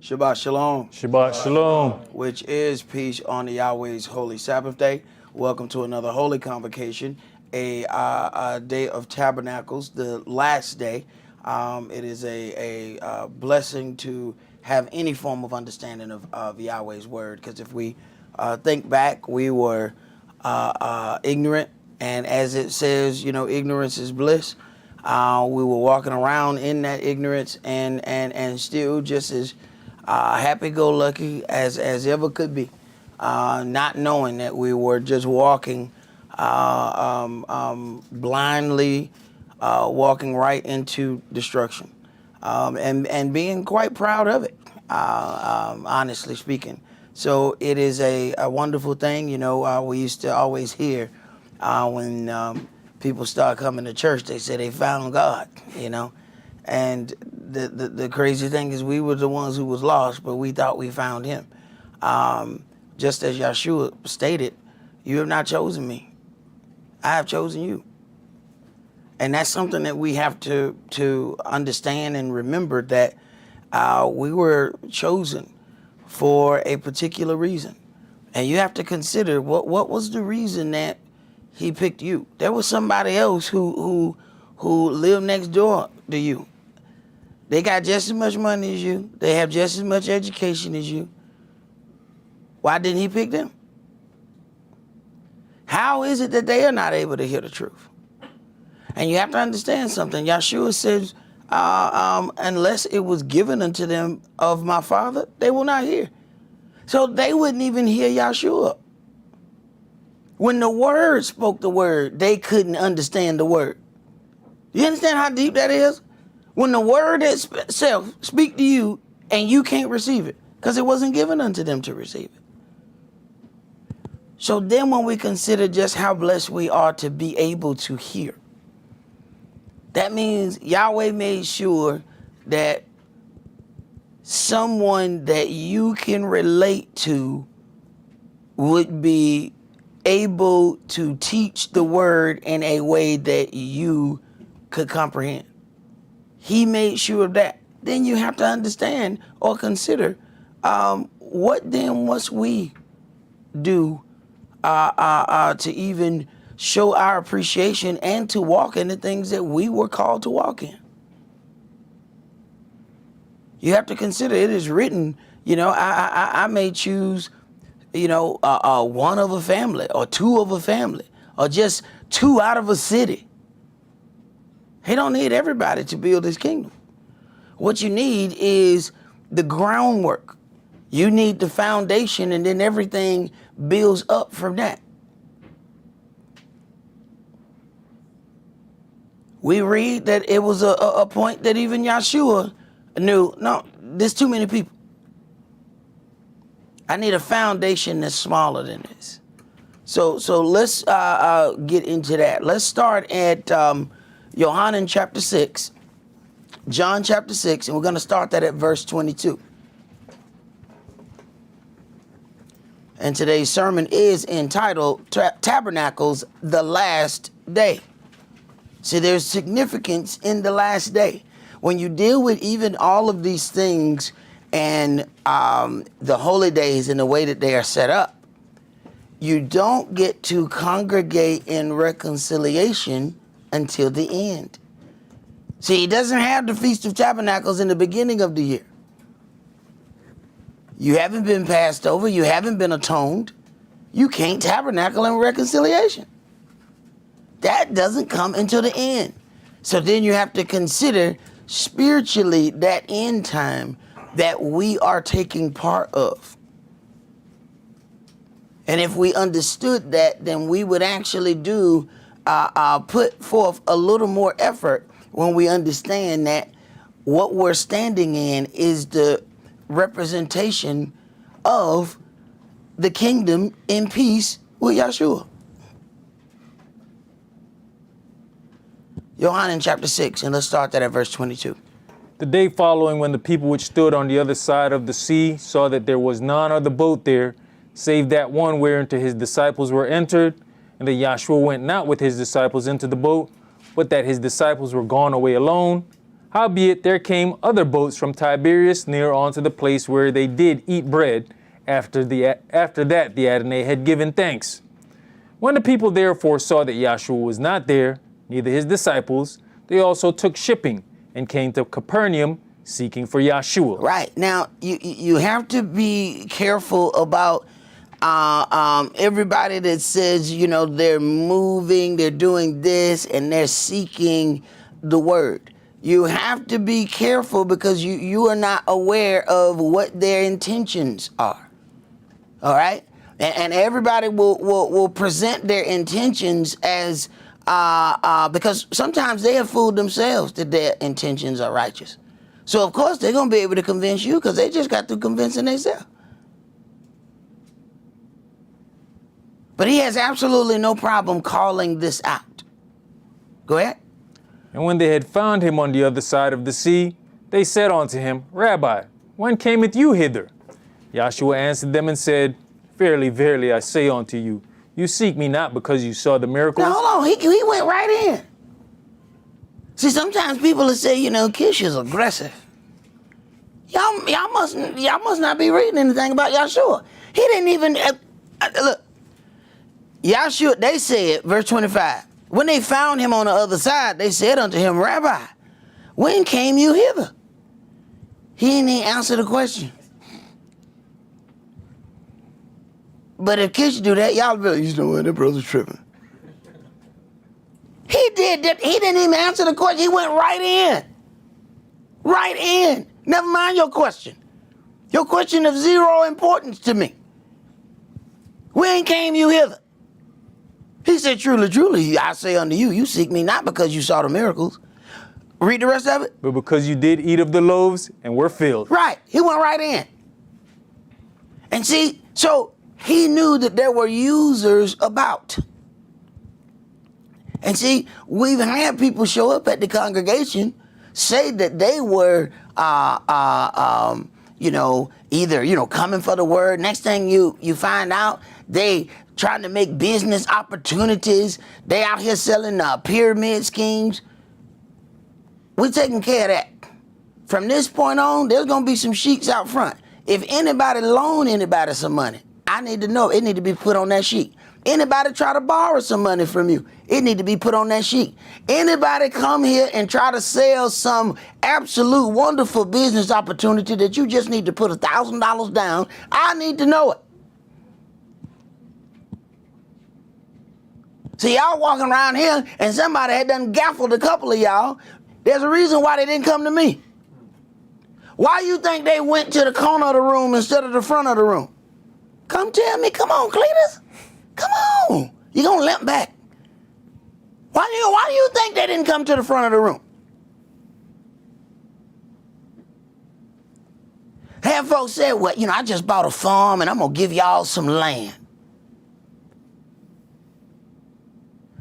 Shabbat Shalom. Shabbat Shalom. Which is peace on the Yahweh's holy Sabbath day. Welcome to another holy convocation, a day of Tabernacles, the last day. It is a blessing to have any form of understanding of Yahweh's word, because if we think back, we were ignorant, and as it says, ignorance is bliss. We were walking around in that ignorance and still just as happy-go-lucky as ever could be, not knowing that we were just walking blindly, walking right into destruction, and being quite proud of it, honestly speaking. So it is a wonderful thing. We used to always hear when people start coming to church, they say they found God, and the crazy thing is we were the ones who was lost, but we thought we found him. Just as Yeshua stated, you have not chosen me. I have chosen you. And that's something that we have to understand and remember, that we were chosen for a particular reason. And you have to consider what was the reason that he picked you. There was somebody else who lived next door to you. They got just as much money as you. They have just as much education as you. Why didn't he pick them? How is it that they are not able to hear the truth? And you have to understand something. Yeshua says, unless it was given unto them of my Father, they will not hear. So they wouldn't even hear Yeshua. When the Word spoke the word, they couldn't understand the word. You understand how deep that is? When the word itself speak to you and you can't receive it because it wasn't given unto them to receive it. So then when we consider just how blessed we are to be able to hear, that means Yahweh made sure that someone that you can relate to would be able to teach the word in a way that you could comprehend. He made sure of that. Then you have to understand or consider, what then must we do to even show our appreciation and to walk in the things that we were called to walk in. You have to consider, it is written, I may choose, one of a family or two of a family or just two out of a city. He don't need everybody to build his kingdom. What you need is the groundwork. You need the foundation, and then everything builds up from that. We read that it was a point that even Yeshua knew, no, there's too many people. I need a foundation that's smaller than this. So let's get into that. Let's start at John chapter 6, John chapter 6, and we're going to start that at verse 22. And today's sermon is entitled Tabernacles, the Last Day. See, there's significance in the last day. When you deal with even all of these things and the holy days and the way that they are set up, you don't get to congregate in reconciliation until the end. See, he doesn't have the Feast of Tabernacles in the beginning of the year. You haven't been passed over. You haven't been atoned. You can't tabernacle in reconciliation. That doesn't come until the end. So then you have to consider spiritually that end time that we are taking part of. And if we understood that, then we would actually put forth a little more effort when we understand that what we're standing in is the representation of the kingdom in peace with Yeshua. John chapter 6, and let's start that at verse 22. The day following, when the people which stood on the other side of the sea saw that there was none other boat there, save that one whereinto his disciples were entered, and that Yahshua went not with his disciples into the boat, but that his disciples were gone away alone, Howbeit there came other boats from Tiberias near unto the place where they did eat bread. After that the Adonai had given thanks. When the people therefore saw that Yahshua was not there, neither his disciples, they also took shipping and came to Capernaum seeking for Yahshua. Right. Now, you have to be careful about everybody that says, you know, they're moving, they're doing this, and they're seeking the word. You have to be careful because you are not aware of what their intentions are. All right? And everybody will present their intentions as, because sometimes they have fooled themselves that their intentions are righteous. So, of course, they're going to be able to convince you because they just got through convincing themselves. But he has absolutely no problem calling this out. Go ahead. And when they had found him on the other side of the sea, they said unto him, Rabbi, when cameth you hither? Yahshua answered them and said, Verily, verily, I say unto you, you seek me not because you saw the miracles. Now, hold on. He went right in. See, sometimes people will say, you know, Kish is aggressive. Y'all must not be reading anything about Yahshua. He didn't even, look, Yahshua, they said, verse 25, when they found him on the other side, they said unto him, Rabbi, when came you hither? He didn't even answer the question. But if Kish do that, y'all be like, you know what, that brother's tripping. He did that. He didn't even answer the question. He went right in. Right in. Never mind your question. Your question of zero importance to me. When came you hither? He said, truly, truly, I say unto you, you seek me not because you saw the miracles. Read the rest of it. But because you did eat of the loaves and were filled. Right. He went right in. And see, so he knew that there were users about. And see, we've had people show up at the congregation, say that they were, either, coming for the word. Next thing you find out, they trying to make business opportunities. They out here selling pyramid schemes. We're taking care of that. From this point on, there's going to be some sheets out front. If anybody loan anybody some money, I need to know. It need to be put on that sheet. Anybody try to borrow some money from you, it need to be put on that sheet. Anybody come here and try to sell some absolute wonderful business opportunity that you just need to put $1,000 down, I need to know it. See, y'all walking around here and somebody had done gaffled a couple of y'all. There's a reason why they didn't come to me. Why you think they went to the corner of the room instead of the front of the room? Come tell me. Come on, Cletus. Come on. You're going to limp back. Why do you think they didn't come to the front of the room? Have folks said, well, I just bought a farm and I'm going to give y'all some land.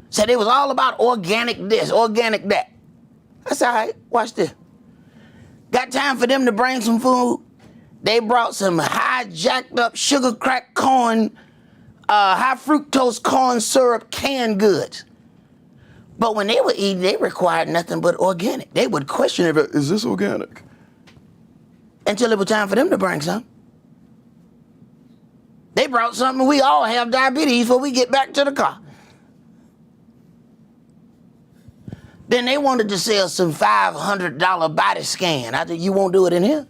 Said it was all about organic this, organic that. That's all right. Watch this. Got time for them to bring some food? They brought some high jacked up sugar crack corn, high fructose corn syrup canned goods. But when they were eating, they required nothing but organic. They would question it, is this organic? Until it was time for them to bring some. They brought something, we all have diabetes before we get back to the car. Then they wanted to sell some $500 body scan. I said, you won't do it in here?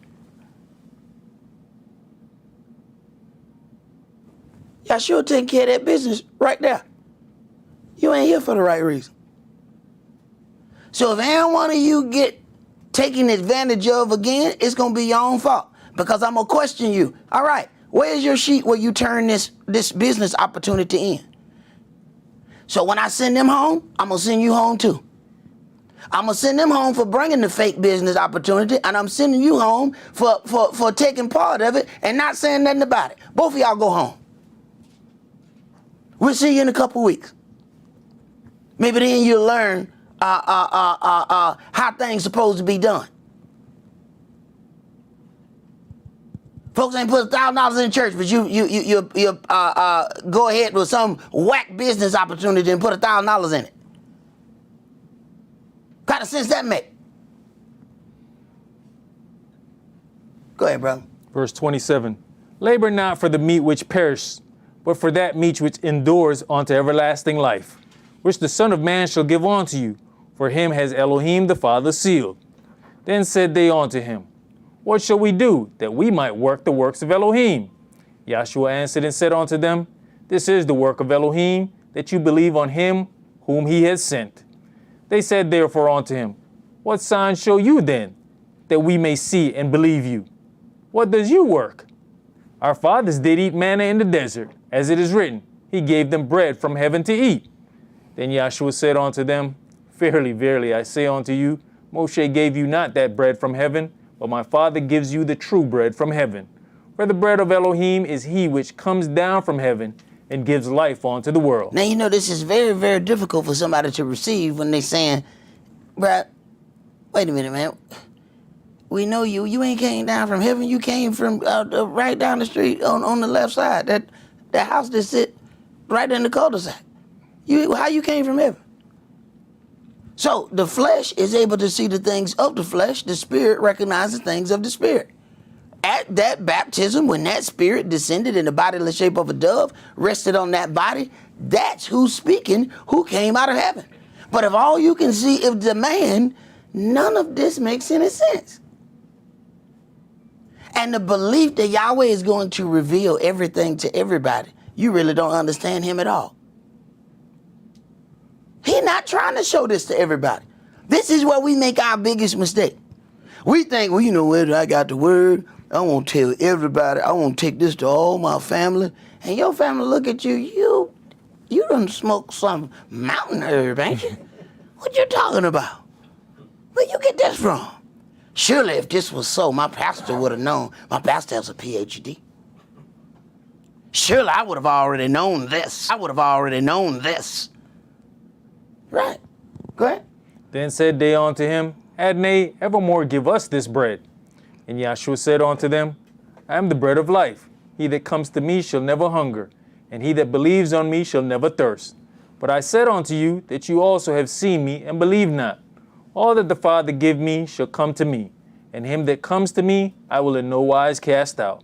Y'all sure take care of that business right there. You ain't here for the right reason. So if any one of you get taken advantage of again, it's going to be your own fault. Because I'm going to question you. All right, where's your sheet where you turn this business opportunity in? So when I send them home, I'm going to send you home too. I'm going to send them home for bringing the fake business opportunity, and I'm sending you home for taking part of it and not saying nothing about it. Both of y'all go home. We'll see you in a couple weeks. Maybe then you'll learn how things supposed to be done. Folks ain't put $1,000 in church, but you go ahead with some whack business opportunity and put $1,000 in it. What kind of sense that make? Go ahead, brother. Verse 27. Labor not for the meat which perishes, but for that meat which endures unto everlasting life, which the Son of Man shall give unto you. For him has Elohim the Father sealed. Then said they unto him, What shall we do, that we might work the works of Elohim? Yahshua answered and said unto them, This is the work of Elohim, that you believe on him whom he has sent. They said therefore unto him, What sign show you then, that we may see and believe you? What does you work? Our fathers did eat manna in the desert, as it is written, He gave them bread from heaven to eat. Then Yahshua said unto them, Verily, verily, I say unto you, Moshe gave you not that bread from heaven, but my Father gives you the true bread from heaven. For the bread of Elohim is he which comes down from heaven and gives life unto the world. Now, you know, this is very, very difficult for somebody to receive when they saying, bruh, wait a minute, man. We know you. You ain't came down from heaven. You came from right down the street on the left side. That house that sit right in the cul-de-sac. How you came from heaven? So the flesh is able to see the things of the flesh. The spirit recognizes things of the spirit. At that baptism, when that spirit descended in the bodiless shape of a dove, rested on that body, that's who's speaking, who came out of heaven. But if all you can see is the man, none of this makes any sense. And the belief that Yahweh is going to reveal everything to everybody, you really don't understand him at all. He's not trying to show this to everybody. This is where we make our biggest mistake. We think, well, you know what, I got the word. I want to tell everybody. I want to take this to all my family. And your family look at you. You done smoked some mountain herb, ain't you? What you talking about? Where you get this from? Surely if this was so, my pastor would have known. My pastor has a PhD. Surely I would have already known this. Right. Go ahead. Then said they unto him, Adonai, evermore give us this bread. And Yahshua said unto them, I am the bread of life. He that comes to me shall never hunger, and he that believes on me shall never thirst. But I said unto you that you also have seen me and believe not. All that the Father give me shall come to me, and him that comes to me I will in no wise cast out.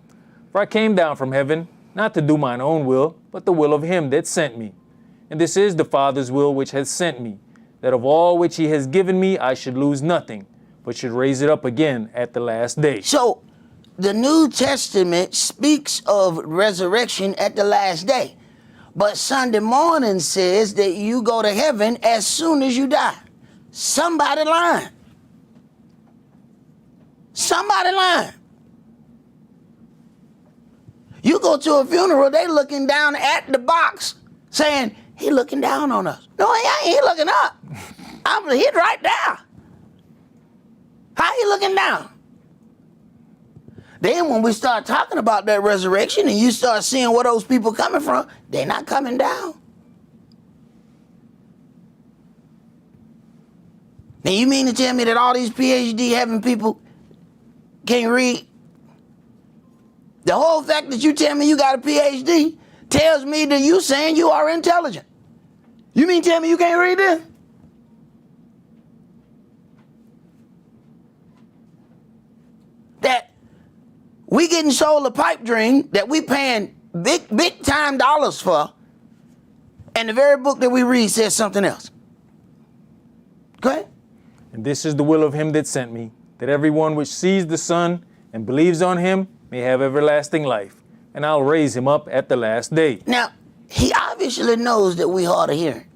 For I came down from heaven, not to do mine own will, but the will of him that sent me. And this is the Father's will which has sent me, that of all which he has given me I should lose nothing, but should raise it up again at the last day. So, the New Testament speaks of resurrection at the last day. But Sunday morning says that you go to heaven as soon as you die. Somebody lying. Somebody lying. You go to a funeral, they looking down at the box saying, he looking down on us. No, he ain't. He looking up. He's right there. How he looking down? Then when we start talking about that resurrection and you start seeing where those people coming from, they're not coming down. Now you mean to tell me that all these PhD having people can't read? The whole fact that you tell me you got a PhD tells me that you saying you are intelligent. You mean tell me you can't read this? That we getting sold a pipe dream that we paying big time dollars for, and the very book that we read says something else. Go ahead. And this is the will of him that sent me, that everyone which sees the Son and believes on him may have everlasting life, and I'll raise him up at the last day. Now, he obviously knows that we hard of hearing,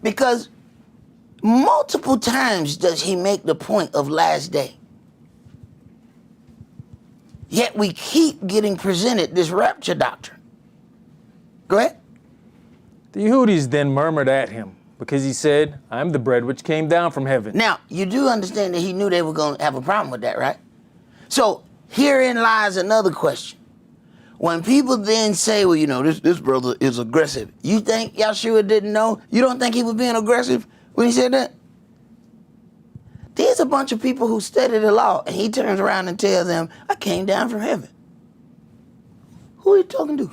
because multiple times does he make the point of last day. Yet we keep getting presented this rapture doctrine. Go ahead. The Yehudis then murmured at him, because he said, I am the bread which came down from heaven. Now, you do understand that he knew they were going to have a problem with that, right? So, herein lies another question. When people then say, well, you know, this brother is aggressive, you think Yahshua didn't know? You don't think he was being aggressive when he said that? There's a bunch of people who study the law, and he turns around and tells them, I came down from heaven. Who are you talking to?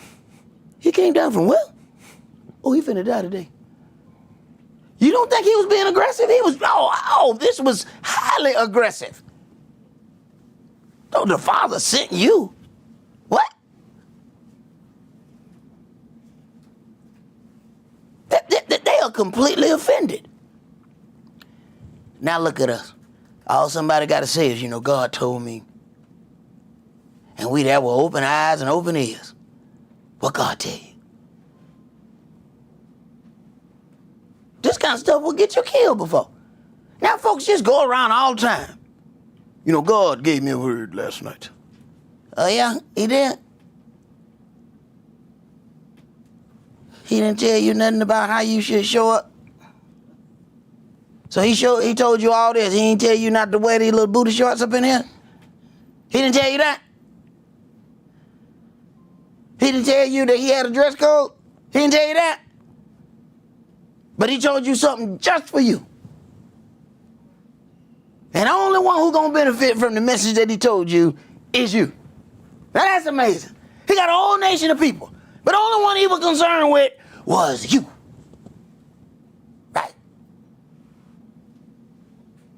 He came down from where? Oh, he finna die today. You don't think he was being aggressive? He was, this was highly aggressive. know the Father sent you. What? They are completely offended. Now look at us. All somebody got to say is, God told me. And we there with open eyes and open ears. What God tell you? This kind of stuff will get you killed before. Now folks just go around all the time. God gave me a word last night. Oh yeah, he did? He didn't tell you nothing about how you should show up? So he told you all this. He didn't tell you not to wear these little booty shorts up in here? He didn't tell you that? He didn't tell you that he had a dress code? He didn't tell you that? But he told you something just for you. And the only one who's going to benefit from the message that he told you is you. Now that's amazing. He got a whole nation of people. But the only one he was concerned with was you. Right?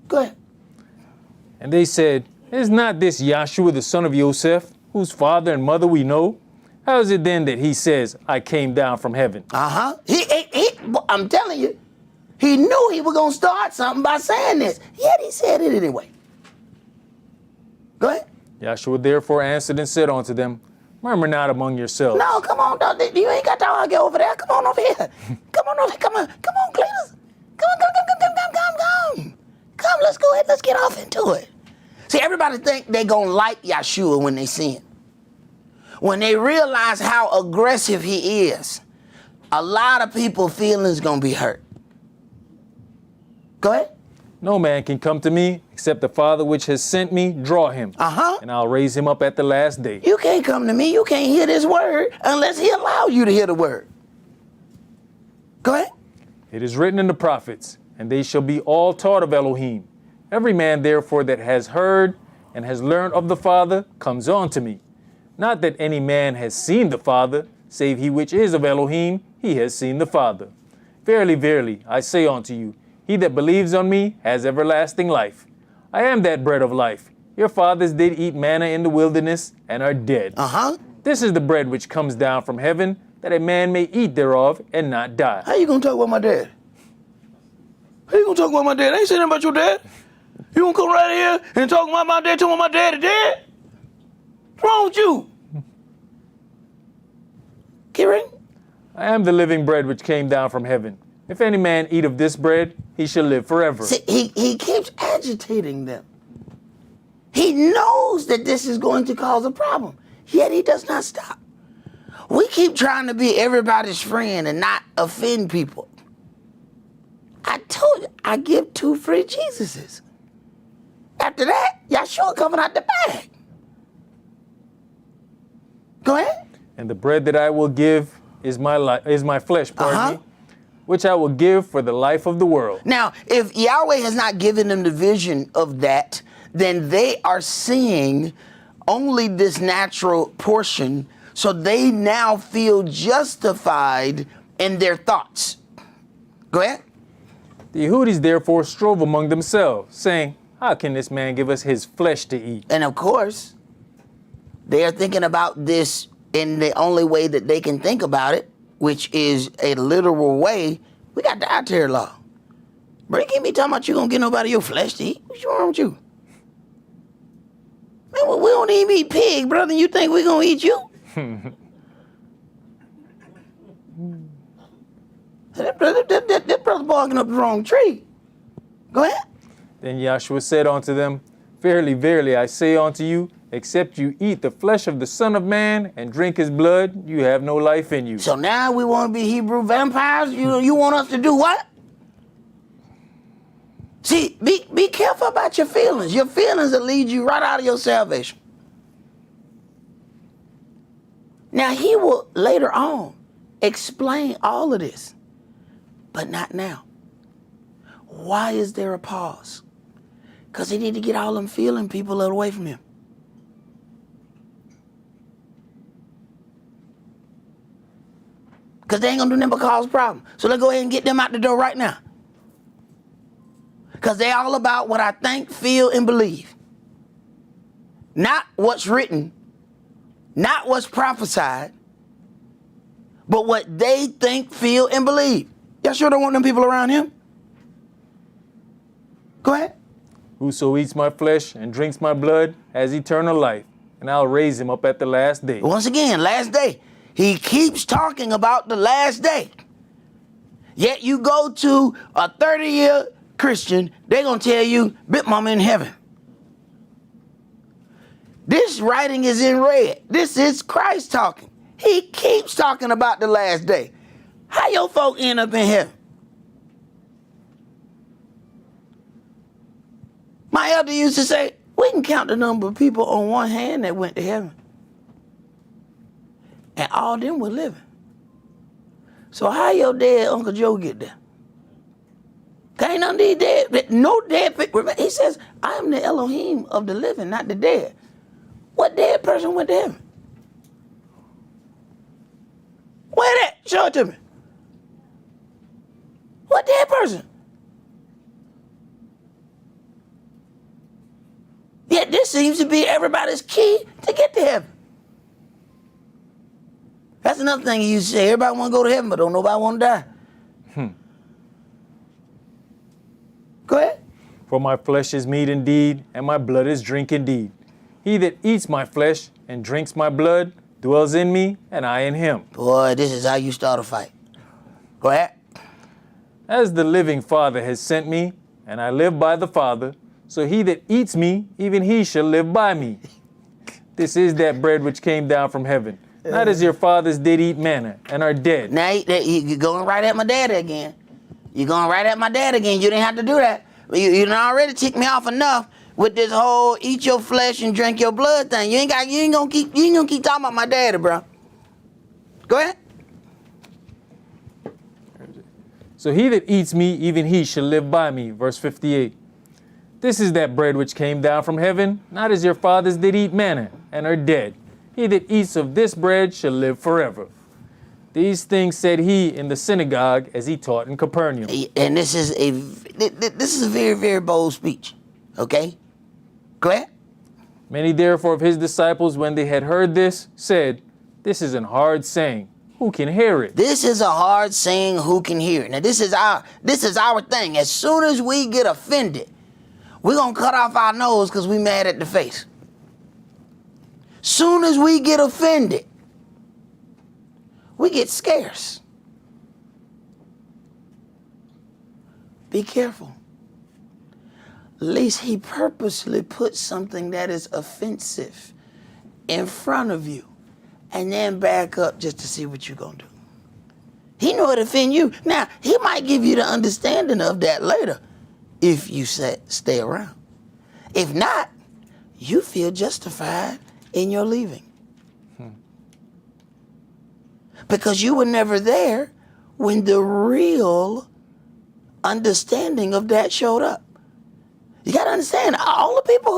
Go ahead. And they said, is not this Yahshua the son of Yosef, whose father and mother we know? How is it then that he says, I came down from heaven? Uh-huh. I'm telling you, he knew he was going to start something by saying this. Yet he said it anyway. Go ahead. Yahshua therefore answered and said unto them, murmur not among yourselves. No, come on. You ain't got to argue over there. Come on over here. Come on over here. Come on, Cletus. Come, let's go ahead. Let's get off into it. See, everybody think they going to like Yahshua when they sin. When they realize how aggressive he is, a lot of people's feelings going to be hurt. Go ahead. No man can come to me except the Father which has sent me draw him. Uh-huh. And I'll raise him up at the last day. You can't come to me. You can't hear this word unless he allows you to hear the word. Go ahead. It is written in the prophets, and they shall be all taught of Elohim. Every man therefore that has heard and has learned of the Father comes on to me. Not that any man has seen the Father, save he which is of Elohim, he has seen the Father. Verily, verily, I say unto you, he that believes on me has everlasting life. I am that bread of life. Your fathers did eat manna in the wilderness and are dead. Uh-huh. This is the bread which comes down from heaven, that a man may eat thereof and not die. How you gonna talk about my dad? How you gonna talk about my dad? I ain't saying nothing about your dad. You gonna come right here and talk about my dad, talking about my dad is dead? What's wrong with you? Kieran? I am the living bread which came down from heaven. If any man eat of this bread, he shall live forever. See, he keeps agitating them. He knows that this is going to cause a problem, yet he does not stop. We keep trying to be everybody's friend and not offend people. I told you, I give 2 free Jesuses. After that, Yahshua coming out the bag. Go ahead. And the bread that I will give is my flesh, pardon me, which I will give for the life of the world. Now, if Yahweh has not given them the vision of that, then they are seeing only this natural portion, so they now feel justified in their thoughts. Go ahead. The Yehudis therefore strove among themselves, saying, how can this man give us his flesh to eat? And of course, they are thinking about this in the only way that they can think about it, which is a literal way. We got the dietary law. Bro, you can't be talking about you gonna get nobody your flesh to eat. What's wrong with you? Man, we don't even eat pig, brother. You think we gonna eat you? That brother barking up the wrong tree. Go ahead. Then Yahshua said unto them, verily, verily, I say unto you, except you eat the flesh of the Son of Man and drink his blood, you have no life in you. So now we want to be Hebrew vampires? You want us to do what? See, be careful about your feelings. Your feelings will lead you right out of your salvation. Now, he will later on explain all of this, but not now. Why is there a pause? Because he need to get all them feeling people away from him. Because they ain't going to do nothing but cause problems. So let's go ahead and get them out the door right now. Because they all about what I think, feel, and believe. Not what's written, not what's prophesied, but what they think, feel, and believe. Y'all sure don't want them people around him? Go ahead. Whoso eats my flesh and drinks my blood has eternal life, and I'll raise him up at the last day. Once again, last day. He keeps talking about the last day. Yet you go to a 30-year Christian, they're going to tell you, Big Mama in heaven. This writing is in red. This is Christ talking. He keeps talking about the last day. How your folk end up in heaven? My elder used to say, we can count the number of people on one hand that went to heaven. And all them were living. So how your dead Uncle Joe get there? Ain't none of these dead, no dead people. He says, I am the Elohim of the living, not the dead. What dead person went to heaven? Where that? Show it to me. What dead person? Yet this seems to be everybody's key to get to heaven. That's another thing he used to say. Everybody want to go to heaven, but don't nobody want to die. Go ahead. For my flesh is meat indeed, and my blood is drink indeed. He that eats my flesh and drinks my blood dwells in me, and I in him. Boy, this is how you start a fight. Go ahead. As the living Father has sent me, and I live by the Father, so he that eats me, even he shall live by me. This is that bread which came down from heaven, not as your fathers did eat manna, and are dead. Now you're going right at my daddy again. You're going right at my dad again. You didn't have to do that. You done already ticked me off enough with this whole eat your flesh and drink your blood thing. You ain't gonna keep talking about my daddy, bro. Go ahead. So he that eats me, even he shall live by me. Verse 58. This is that bread which came down from heaven, not as your fathers did eat manna, and are dead. He that eats of this bread shall live forever. These things said he in the synagogue as he taught in Capernaum. And this is a very, very bold speech. Okay? Go ahead. Many therefore of his disciples, when they had heard this, said, This is an hard saying. Who can hear it? This is a hard saying, who can hear it? Now this is our thing. As soon as we get offended, we're gonna cut off our nose because we mad at the face. Soon as we get offended, we get scarce. Be careful. At least he purposely put something that is offensive in front of you and then back up just to see what you're going to do. He know it offend you. Now, he might give you the understanding of that later if you stay around. If not, you feel justified in your leaving. Because you were never there when the real understanding of that showed up. You got to understand, all the people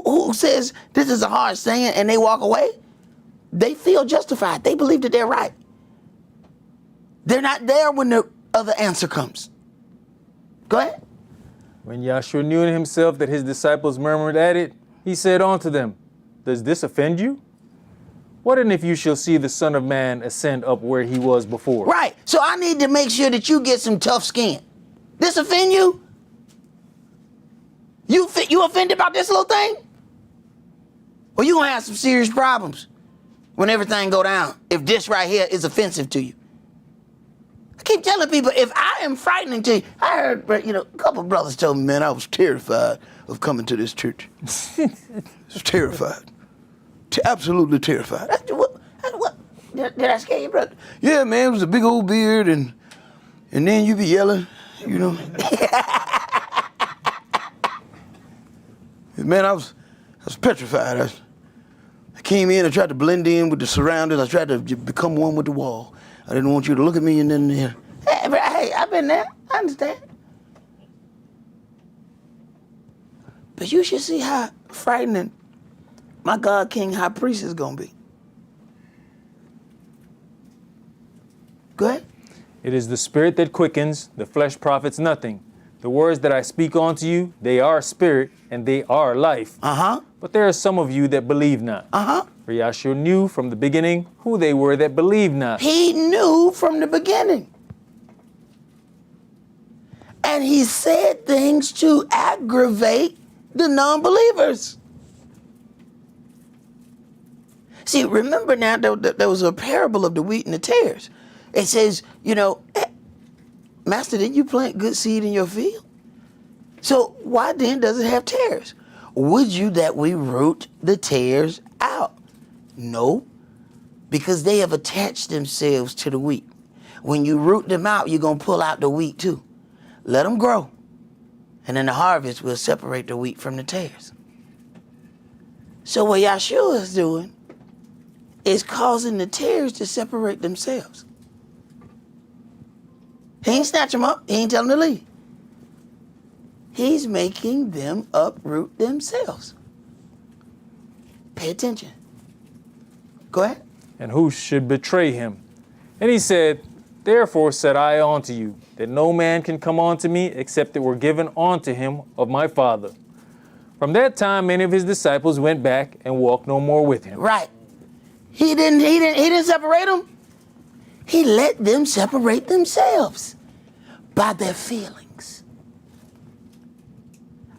who says this is a hard saying and they walk away, they feel justified. They believe that they're right. They're not there when the other answer comes. Go ahead. When Yahshua knew in himself that his disciples murmured at it, he said unto them, Does this offend you? What and if you shall see the Son of Man ascend up where he was before? Right. So I need to make sure that you get some tough skin. This offend you? You offended about this little thing? Or you gonna have some serious problems when everything go down if this right here is offensive to you. I keep telling people, if I am frightening to you, I heard, a couple of brothers told me, man, I was terrified of coming to this church. I was terrified. Absolutely terrified. What? Did I scare you, brother? Yeah, man, it was a big old beard, and then you be yelling, Man, I was petrified. I came in and tried to blend in with the surroundings. I tried to become one with the wall. I didn't want you to look at me and then, hey, I've been there. I understand. But you should see how frightening my God King High Priest is going to be. Go ahead. It is the spirit that quickens, the flesh profits nothing. The words that I speak unto you, they are spirit and they are life. But there are some of you that believe not. For Yahshua knew from the beginning who they were that believed not. He knew from the beginning. And he said things to aggravate the non-believers. See, remember now, there was a parable of the wheat and the tares. It says, Master, didn't you plant good seed in your field? So why then does it have tares? Would you that we root the tares out? No, because they have attached themselves to the wheat. When you root them out, you're going to pull out the wheat too. Let them grow. And in the harvest, we'll separate the wheat from the tares. So what Yahshua is doing is causing the tares to separate themselves. He ain't snatch them up. He ain't tell them to leave. He's making them uproot themselves. Pay attention. Go ahead. And who should betray him? And he said, Therefore said I unto you, that no man can come unto me except it were given unto him of my Father. From that time, many of his disciples went back and walked no more with him. Right. He didn't separate them. He let them separate themselves by their feelings.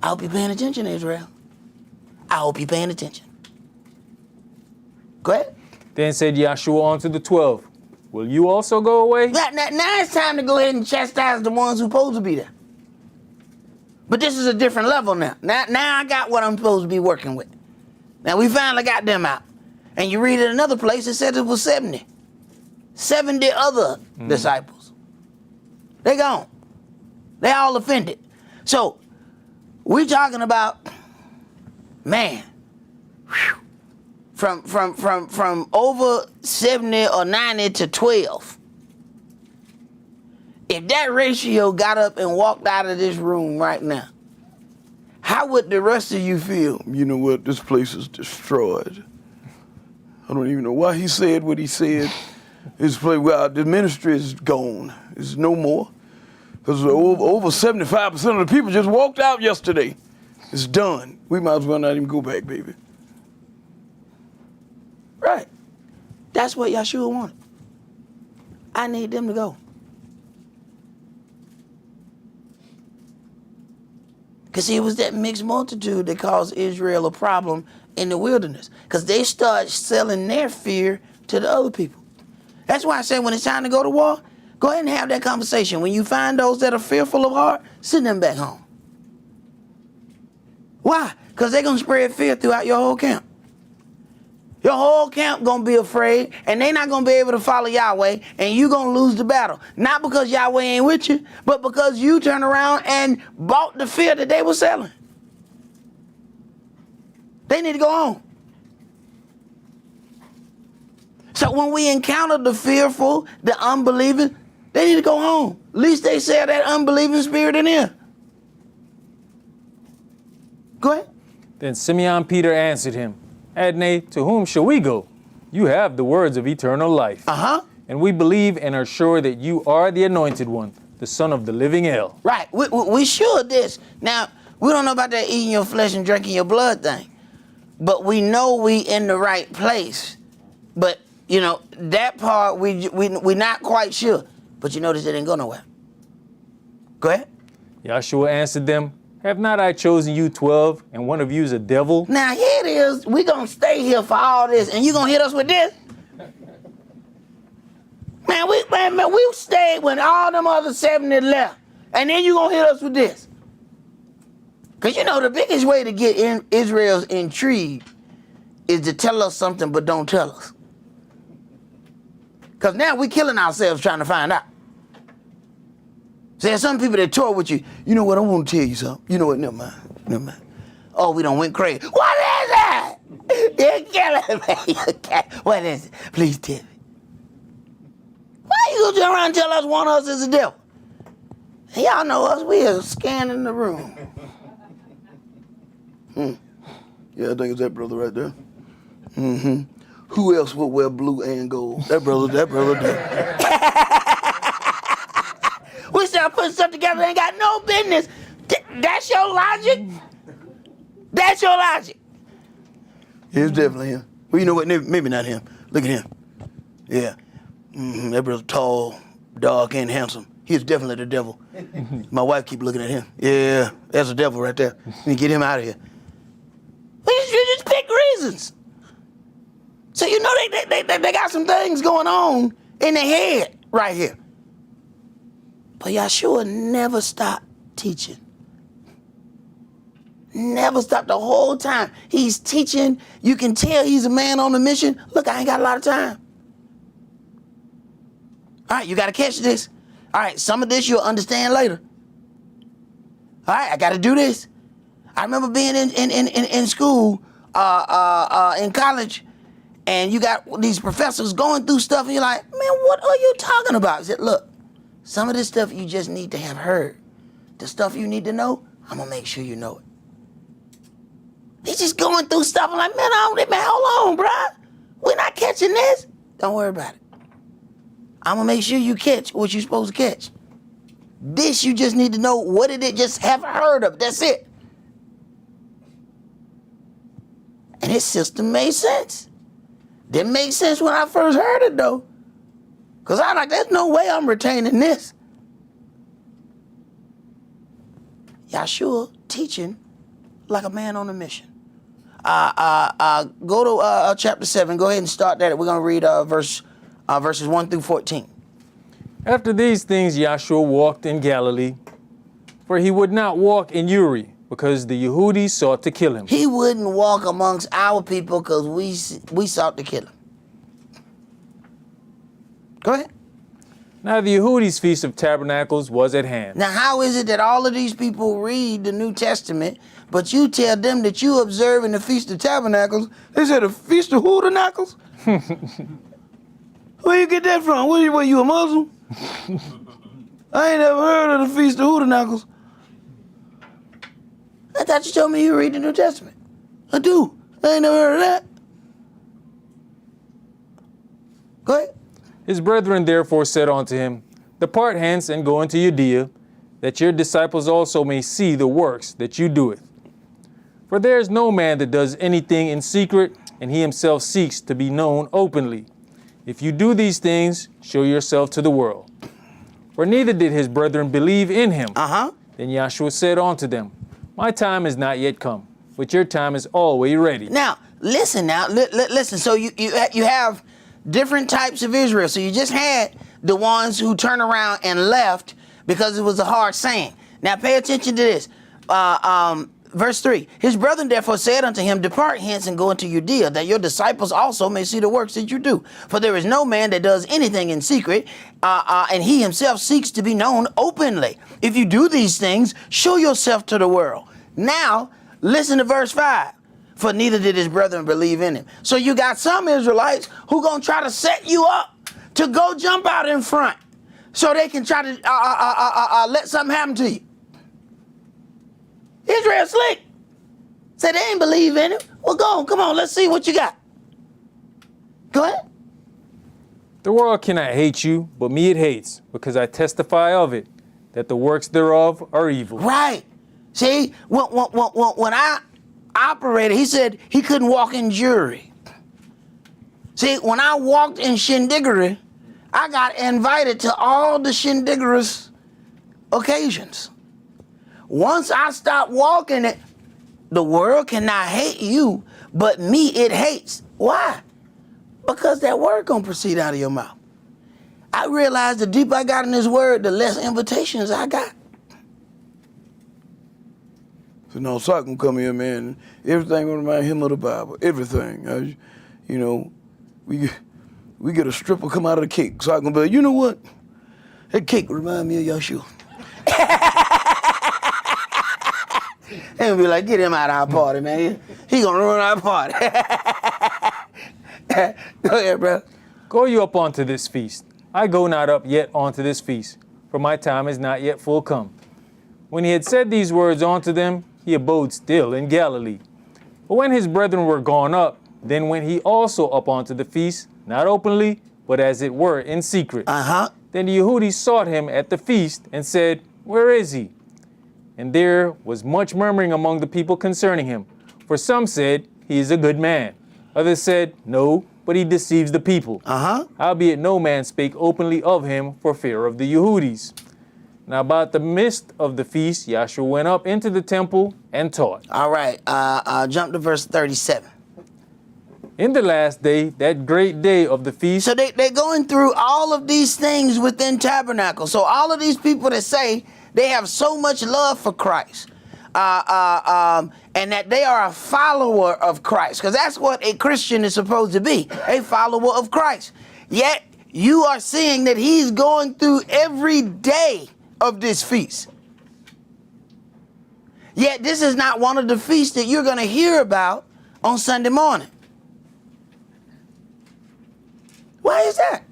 I hope you're paying attention, Israel. I hope you're paying attention. Go ahead. Then said Yahshua unto the 12, Will you also go away? Now it's time to go ahead and chastise the ones who supposed to be there. But this is a different level now. Now I got what I'm supposed to be working with. Now we finally got them out. And you read in another place, it says it was 70. 70 other disciples. They gone. They all offended. So we're talking about, man, from over 70 or 90 to 12. If that ratio got up and walked out of this room right now, how would the rest of you feel? You know what? This place is destroyed. I don't even know why he said what he said. This place, well, the ministry is gone. It's no more. Because over 75% of the people just walked out yesterday. It's done. We might as well not even go back, baby. Right. That's what Yahshua wanted. I need them to go. Because it was that mixed multitude that caused Israel a problem in the wilderness. Because they start selling their fear to the other people. That's why I say when it's time to go to war, go ahead and have that conversation. When you find those that are fearful of heart, send them back home. Why? Because they're going to spread fear throughout your whole camp. Your whole camp going to be afraid, and they're not going to be able to follow Yahweh, and you're going to lose the battle. Not because Yahweh ain't with you, but because you turn around and bought the fear that they were selling. They need to go home. So when we encounter the fearful, the unbelieving, they need to go home. At least they sell that unbelieving spirit in here. Go ahead. Then Simeon Peter answered him, Adonai, to whom shall we go? You have the words of eternal life. And we believe and are sure that you are the anointed one, the son of the living El. Right. We sure of this. Now, we don't know about that eating your flesh and drinking your blood thing. But we know we in the right place. But, you know, that part we not quite sure. But you notice it didn't go nowhere. Go ahead. Yahshua answered them, Have not I chosen you 12, and one of you is a devil? Now here it is. We're going to stay here for all this, and you going to hit us with this? Man, we stayed when all them other 70 left, and then you going to hit us with this? Because you know the biggest way to get in Israel's intrigue is to tell us something but don't tell us. Because now we're killing ourselves trying to find out. So there's some people that tour with you. You know what? I want to tell you something. You know what? Never mind. Oh, we done went crazy. What is that? You're killing me. What is it? Please tell me. Why you gonna turn around and tell us one of us is a devil? And y'all know us. We are scanning the room. Yeah, I think it's that brother right there. Who else would wear blue and gold? That brother. We start y'all putting stuff together that ain't got no business. That's your logic? That's your logic. It's definitely him. Well, you know what? Maybe not him. Look at him. Yeah. That brother's tall, dark, and handsome. He's definitely the devil. My wife keep looking at him. Yeah, that's the devil right there. You get him out of here. You just pick reasons. So you know they got some things going on in their head right here. But Yahshua never stopped teaching. Never stopped the whole time. He's teaching. You can tell he's a man on a mission. Look, I ain't got a lot of time. All right, you got to catch this. All right, some of this you'll understand later. All right, I got to do this. I remember being in school, in college, and you got these professors going through stuff, and you're like, man, what are you talking about? I said, look, some of this stuff you just need to have heard. The stuff you need to know, I'm going to make sure you know it. He's just going through stuff. I'm like, man, hold on, bruh. We're not catching this. Don't worry about it. I'm going to make sure you catch what you're supposed to catch. This, you just need to know what did it just have heard of. That's it. And his system made sense. Didn't make sense when I first heard it, though. Because I'm like, there's no way I'm retaining this. Yahshua teaching like a man on a mission. Go to chapter 7. Go ahead and start that. We're going to read verses 1 through 14. After these things, Yahshua walked in Galilee, for he would not walk in Uri, because the Yehudis sought to kill him. He wouldn't walk amongst our people because we sought to kill him. Go ahead. Now the Yehudis' Feast of Tabernacles was at hand. Now, how is it that all of these people read the New Testament, but you tell them that you observe in the Feast of Tabernacles? They said the Feast of Hootenacles? Where you get that from? Were you a Muslim? I ain't never heard of the Feast of Hootenacles. I thought you told me you read the New Testament. I do. I ain't never heard of that. Go ahead. His brethren therefore said unto him, Depart hence and go into Judea, that your disciples also may see the works that you doeth. For there is no man that does anything in secret, and he himself seeks to be known openly. If you do these things, show yourself to the world. For neither did his brethren believe in him. Then Yahshua said unto them, My time is not yet come, but your time is always ready. Now, listen now. Listen. So you have different types of Israel. So you just had the ones who turned around and left because it was a hard saying. Now pay attention to this. Verse 3, his brethren therefore said unto him, Depart hence and go into Judea, that your disciples also may see the works that you do. For there is no man that does anything in secret, and he himself seeks to be known openly. If you do these things, show yourself to the world. Now, listen to verse 5. For neither did his brethren believe in him. So you got some Israelites who gonna try to set you up to go jump out in front so they can try to let something happen to you. Israel slick. Said they ain't believe in him. Well, go on, come on, let's see what you got. Go ahead. The world cannot hate you, but me it hates, because I testify of it, that the works thereof are evil. Right. See, when I operated, he said he couldn't walk in jury. See, when I walked in shindiggery, I got invited to all the shindiggerous occasions. Once I stopped walking it, the world cannot hate you, but me it hates. Why? Because that word gonna proceed out of your mouth. I realized the deeper I got in this word, the less invitations I got. So now Esaac can come here, man. Everything gonna remind him of the Bible. Everything. We get a stripper come out of the cake. So I gonna be like, you know what? That cake remind me of Yahshua. And be like, get him out of our party, man. He gonna ruin our party. Go ahead, bro. Go you up onto this feast. I go not up yet onto this feast, for my time is not yet full come. When he had said these words unto them, he abode still in Galilee. But when his brethren were gone up, then went he also up onto the feast, not openly, but as it were in secret. Then the Yehudis sought him at the feast and said, Where is he? And there was much murmuring among the people concerning him. For some said, He is a good man. Others said, No, but he deceives the people. Howbeit no man spake openly of him for fear of the Yehudis. Now about the midst of the feast, Yahshua went up into the temple and taught. All right, jump to verse 37. In the last day, that great day of the feast. So they're going through all of these things within Tabernacles. So all of these people that say they have so much love for Christ, and that they are a follower of Christ, because that's what a Christian is supposed to be, a follower of Christ. Yet you are seeing that he's going through every day of this feast. Yet this is not one of the feasts that you're going to hear about on Sunday morning. Why is that?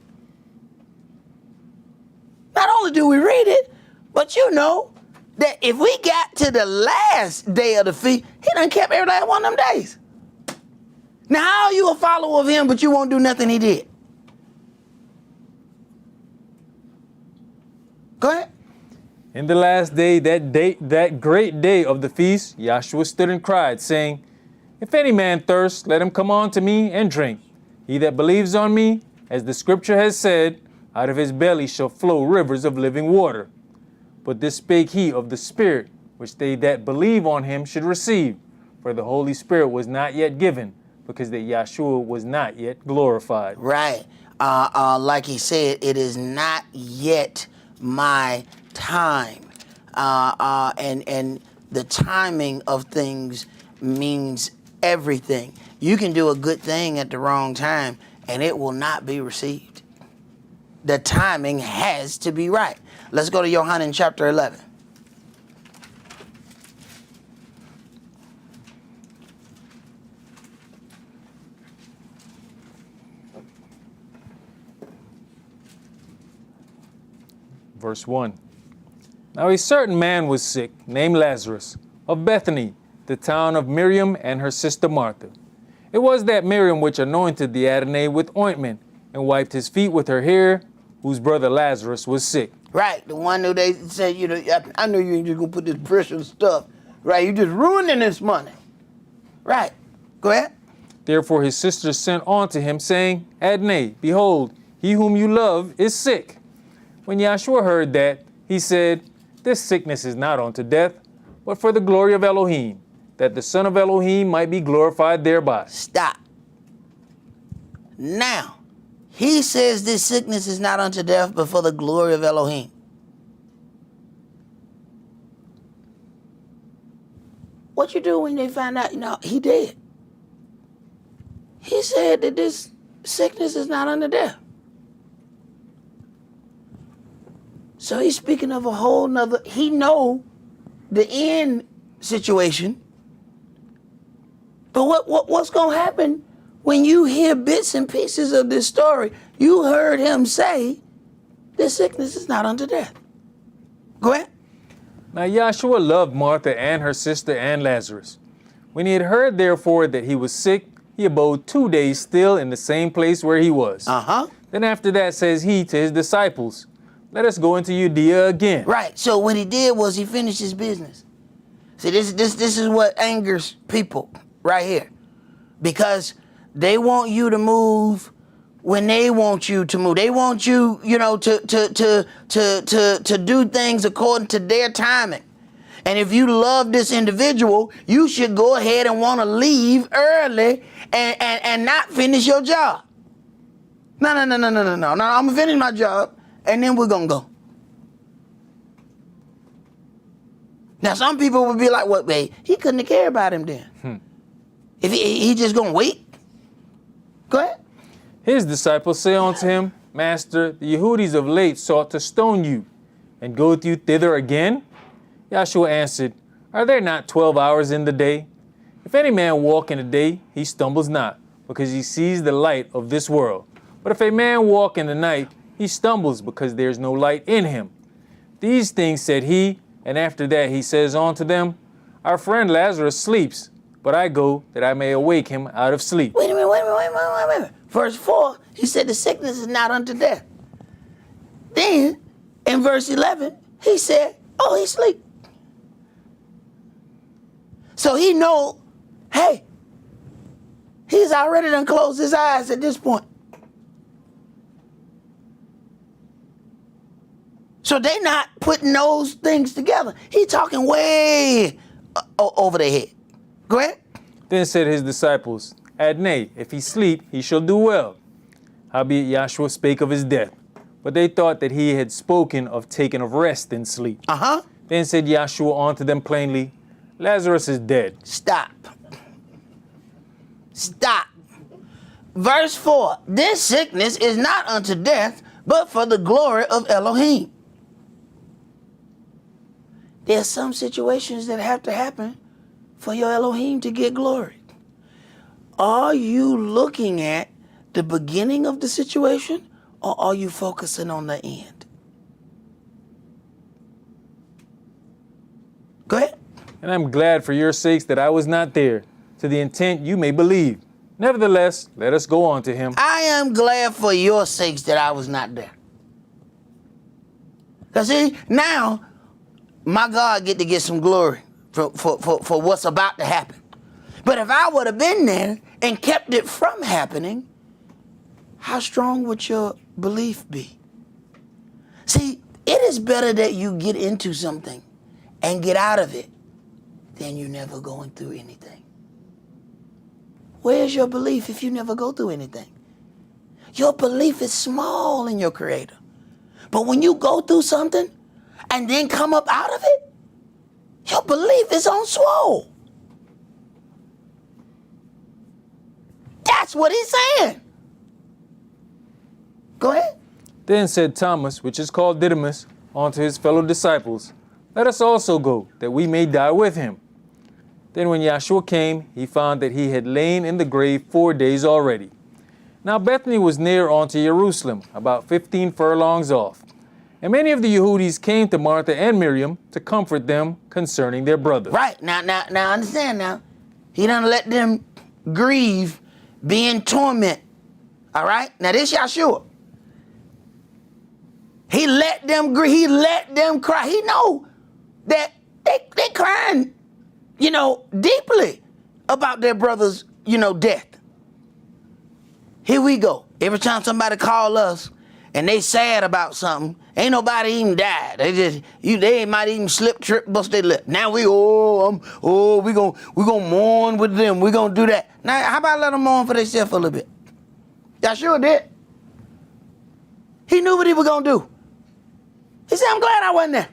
Not only do we read it, but you know that if we got to the last day of the feast, he done kept every last one of them days. Now, how are you a follower of him, but you won't do nothing he did? Go ahead. In the last day, that great day of the feast, Yahshua stood and cried, saying, If any man thirst, let him come unto me and drink. He that believes on me, as the scripture has said, out of his belly shall flow rivers of living water. But this spake he of the Spirit, which they that believe on him should receive. For the Holy Spirit was not yet given, because that Yahshua was not yet glorified. Right. Like he said, it is not yet my time. And the timing of things means everything. You can do a good thing at the wrong time, and it will not be received. The timing has to be right. Let's go to Yohanan chapter 11. Verse 1. Now a certain man was sick, named Lazarus, of Bethany, the town of Miriam and her sister Martha. It was that Miriam which anointed the Adonai with ointment, and wiped his feet with her hair, whose brother Lazarus was sick. Right, the one who they said, you know, I know you ain't just gonna put this precious stuff, right? You just ruining this money. Right, go ahead. Therefore his sisters sent on to him, saying, Adonai, behold, he whom you love is sick. When Yahshua heard that, he said, This sickness is not unto death, but for the glory of Elohim, that the Son of Elohim might be glorified thereby. Stop. Now, he says this sickness is not unto death, but for the glory of Elohim. What you do when they find out, you know, he dead? He said that this sickness is not unto death. So he's speaking of a whole nother, he know the end situation. But what's going to happen when you hear bits and pieces of this story? You heard him say, this sickness is not unto death. Go ahead. Now Yahshua loved Martha and her sister and Lazarus. When he had heard, therefore, that he was sick, he abode 2 days still in the same place where he was. Then after that says he to his disciples, Let us go into Judea again. Right. So what he did was he finished his business. See, this is what angers people right here. Because they want you to move when they want you to move. They want you, you know, to do things according to their timing. And if you love this individual, you should go ahead and want to leave early and not finish your job. No. I'm going to finish my job, and then we're going to go. Now, some people would be like, what, babe? He couldn't have cared about him then. If he just going to wait? Go ahead. His disciples say unto him, Master, the Yehudis of late sought to stone you, and goeth you thither again? Yahshua answered, Are there not 12 hours in the day? If any man walk in the day, he stumbles not, because he sees the light of this world. But if a man walk in the night, he stumbles, because there is no light in him. These things said he, and after that he says unto them, Our friend Lazarus sleeps, but I go that I may awake him out of sleep. Wait a minute. Verse 4, he said the sickness is not unto death. Then, in verse 11, he said, oh, he's asleep. So he know, hey, he's already done closed his eyes at this point. So they not putting those things together. He talking way over their head. Go ahead. Then said his disciples, Adonai, if he sleep, he shall do well. Howbeit Yahshua spake of his death, but they thought that he had spoken of taking of rest in sleep. Then said Yahshua unto them plainly, Lazarus is dead. Stop. Verse 4, this sickness is not unto death, but for the glory of Elohim. There are some situations that have to happen for your Elohim to get glory. Are you looking at the beginning of the situation, or are you focusing on the end? Go ahead. And I'm glad for your sakes that I was not there, to the intent you may believe. Nevertheless, let us go on to him. I am glad for your sakes that I was not there. Because see, now, my God get to get some glory for what's about to happen. But if I would have been there and kept it from happening, how strong would your belief be? See, it is better that you get into something and get out of it than you never going through anything. Where's your belief if you never go through anything? Your belief is small in your Creator. But when you go through something and then come up out of it, your belief is on swole. That's what he's saying. Go ahead. Then said Thomas, which is called Didymus, unto his fellow disciples, let us also go, that we may die with him. Then when Yahshua came, he found that he had lain in the grave 4 days already. Now Bethany was near unto Jerusalem, about 15 furlongs off. And many of the Yehudis came to Martha and Miriam to comfort them concerning their brother. Right. Now understand now. He done let them grieve, be in torment. All right? Now this Yahshua. He let them grieve. He let them cry. He know that they crying, deeply about their brother's, death. Here we go. Every time somebody call us and they sad about something, ain't nobody even died. They might even slip, trip, bust their lip. Now we gonna mourn with them. We gonna do that. Now, how about let them mourn for themselves a little bit? Yahshua did. He knew what he was gonna do. He said, I'm glad I wasn't there.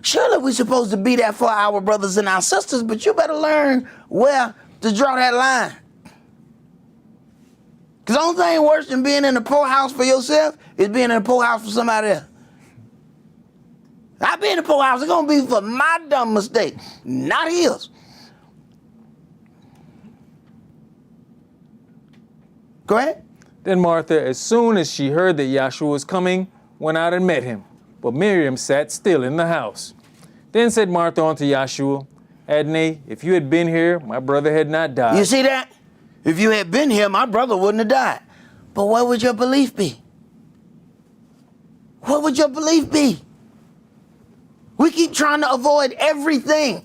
Surely we're supposed to be there for our brothers and our sisters, but you better learn where to draw that line. Because the only thing worse than being in the poorhouse for yourself is being in the poorhouse for somebody else. I be in the poorhouse, it's going to be for my dumb mistake, not his. Go ahead. Then Martha, as soon as she heard that Yahshua was coming, went out and met him. But Miriam sat still in the house. Then said Martha unto Yahshua, Adonai, if you had been here, my brother had not died. You see that? If you had been here, my brother wouldn't have died. But what would your belief be? What would your belief be? We keep trying to avoid everything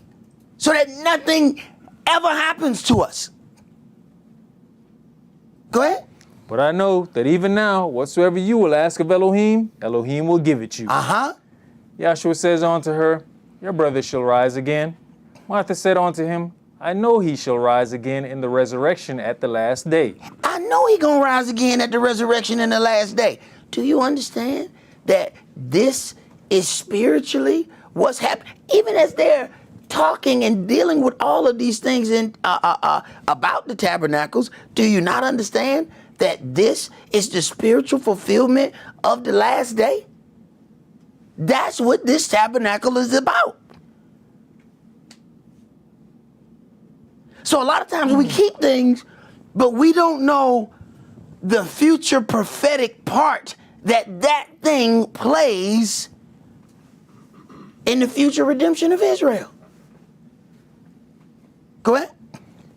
so that nothing ever happens to us. Go ahead. But I know that even now, whatsoever you will ask of Elohim, Elohim will give it you. Yahshua says unto her, your brother shall rise again. Martha said unto him, I know he shall rise again in the resurrection at the last day. I know he gonna rise again at the resurrection in the last day. Do you understand that this is spiritually what's happening? Even as they're talking and dealing with all of these things about the tabernacles, do you not understand that this is the spiritual fulfillment of the last day? That's what this tabernacle is about. So a lot of times we keep things, but we don't know the future prophetic part that thing plays in the future redemption of Israel. Go ahead.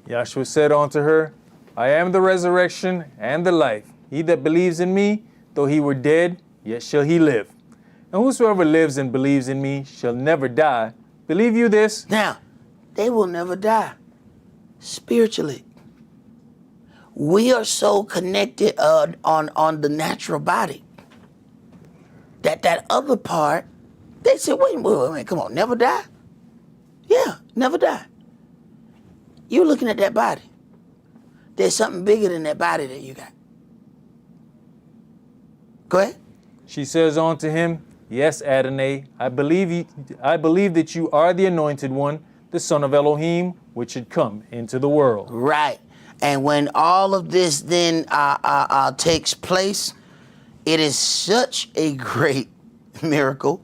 Yahshua said unto her, I am the resurrection and the life. He that believes in me, though he were dead, yet shall he live. And whosoever lives and believes in me shall never die. Believe you this? Now, they will never die spiritually. We are so connected on the natural body that other part, they said, wait a minute, come on, never die? Yeah, never die. You're looking at that body. There's something bigger than that body that you got. Go ahead. She says unto him, Yes, Adonai, I believe that you are the anointed one, the son of Elohim, which should come into the world. Right. And when all of this then takes place, it is such a great miracle